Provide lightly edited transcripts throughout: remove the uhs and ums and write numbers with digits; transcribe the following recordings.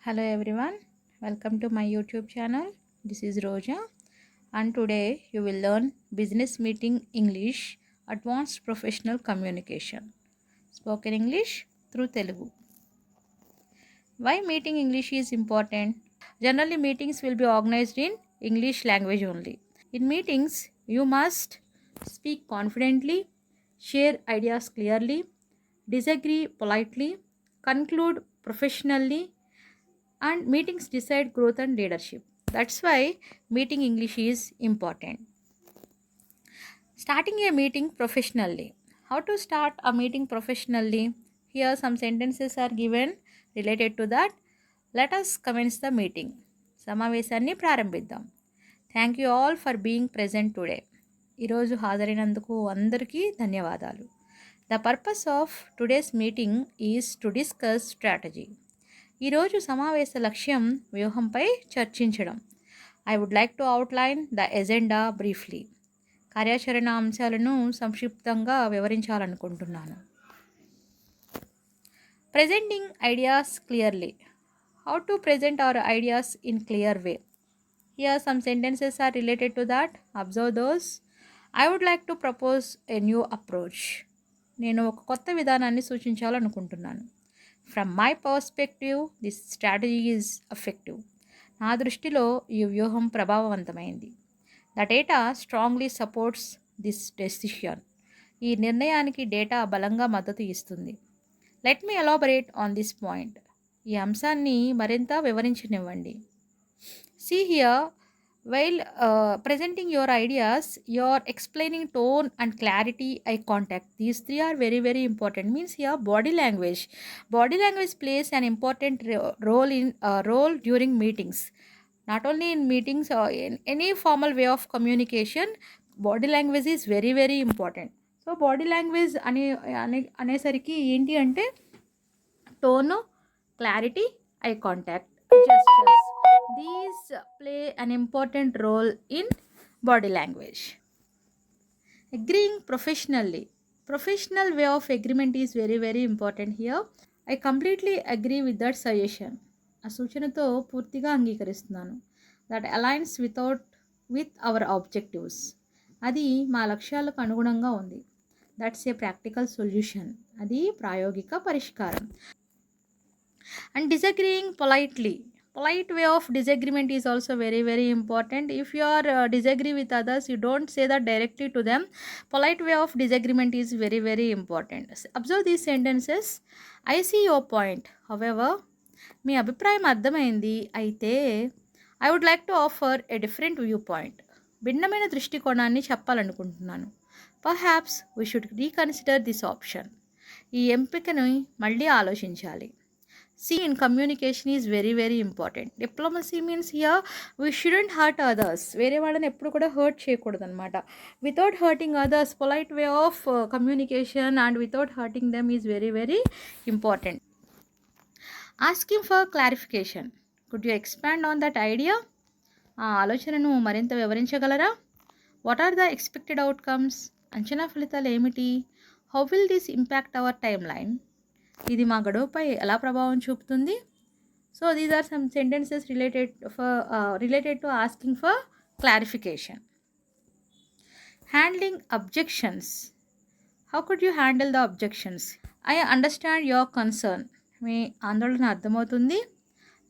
Hello everyone, welcome to my YouTube channel. This is Roja, and today you will learn Business Meeting English Advanced Professional Communication. Spoken English through Telugu. Why meeting English is important? Generally, meetings will be organized in English language only. In meetings, you must speak confidently, share ideas clearly, disagree politely, conclude professionally, and meetings decide growth and leadership. That's why meeting English is important. Starting a meeting professionally. How to start a meeting professionally? Here some sentences are given related to that. Let us commence the meeting. సమావేశాన్ని ప్రారంభిద్దాం. Thank you all for being present today. ఈరోజు హాజరైనందుకు అందరికీ ధన్యవాదాలు. The purpose of today's meeting is to discuss strategy. ఈరోజు సమావేశ లక్ష్యం వ్యూహంపై చర్చించడం. I would like to outline the agenda briefly. కార్యాచరణ అంశాలను సంక్షిప్తంగా వివరించాలనుకుంటున్నాను. Presenting ideas clearly. How to present our ideas in clear way. Here some sentences are related to that. Observe those. I would like to propose a new approach. నేను ఒక కొత్త విధానాన్ని సూచించాలనుకుంటున్నాను. From my perspective this strategy is effective. నా దృష్టిలో ఈ వ్యూహం ప్రభావవంతమైంది. The data strongly supports this decision. ఈ నిర్ణయానికి డేటా బలంగా మద్దతు ఇస్తుంది. Let me elaborate on this point. ఈ అంశాన్ని మరింత వివరించనివ్వండి. See here, while presenting your ideas, you're explaining tone and clarity, eye contact. These three are very, very important. Means here body language. Body language plays an important role during meetings. Not only in meetings or in any formal way of communication, body language is very, very important. So body language అనేసరికి ఏంటి అంటే tone, clarity, eye contact, gestures. These play an important role in body language. Agreeing professionally. Professional way of agreement is very, very important here. I completely agree with that suggestion. ఆ సూచనతో పూర్తిగా అంగీకరిస్తున్నాను. That aligns with our objectives. అది మా లక్ష్యాలకు అనుగుణంగా ఉంది. That's a practical solution. అది ప్రాయోగిక పరిష్కారం. And disagreeing politely. Polite way of disagreement is also very, very important. If you are disagree with others, you don't say that directly to them. Polite way of disagreement is very, very important. Observe these sentences. I see your point. However, మీ అభిప్రాయం అర్థమైంది, అయితే I would like to offer a different view point. భిన్నమైన దృష్టికోణాన్ని చెప్పాలనుకుంటున్నాను. Perhaps we should reconsider this option. ఈ ఎంపికను మళ్ళీ ఆలోచించాలి. See, in communication is very, very important. Diplomacy means here we shouldn't hurt others. వేరే వాళ్ళని ఎప్పుడు కూడా హర్ట్ చేయకూడదు అనమాట. Without hurting others, polite way of communication and without hurting them is very, very important. Asking for clarification. Could you expand on that idea. ఆ ఆలోచనను మరింత వివరించగలరా. What are the expected outcomes. అంచనా ఫలితాలు ఏమిటి. How will this impact our time line. ఇది మా గడువుపై ఎలా ప్రభావం చూపుతుంది. So these are some sentences related to asking for clarification. Handling objections. How could you handle the objections. I understand your concern. మీ ఆందోళన అర్థమవుతుంది.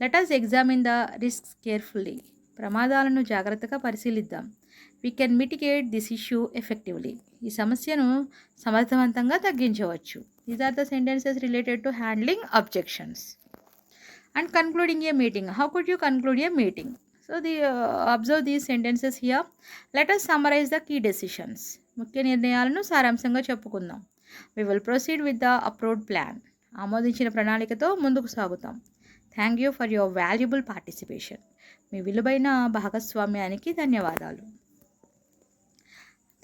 Let us examine the risks carefully. ప్రమాదాలను జాగ్రత్తగా పరిశీలిద్దాం. We can mitigate this issue effectively. ఈ సమస్యను సమర్థవంతంగా తగ్గించవచ్చు. These are the sentences related to handling objections. And concluding a meeting. How could you conclude a meeting? So observe these sentences here. Let us summarize the key decisions. ముఖ్య నిర్ణయాలను సారాంశంగా చెప్పుకుందాం. We will proceed with the approved plan. ఆమోదించిన ప్రణాళికతో ముందుకు సాగుతాం. Thank you for your valuable participation. మీ విలువైన భాగస్వామ్యానికి ధన్యవాదాలు.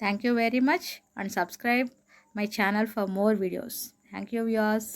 Thank you very much and subscribe my channel for more videos. Thank you viewers.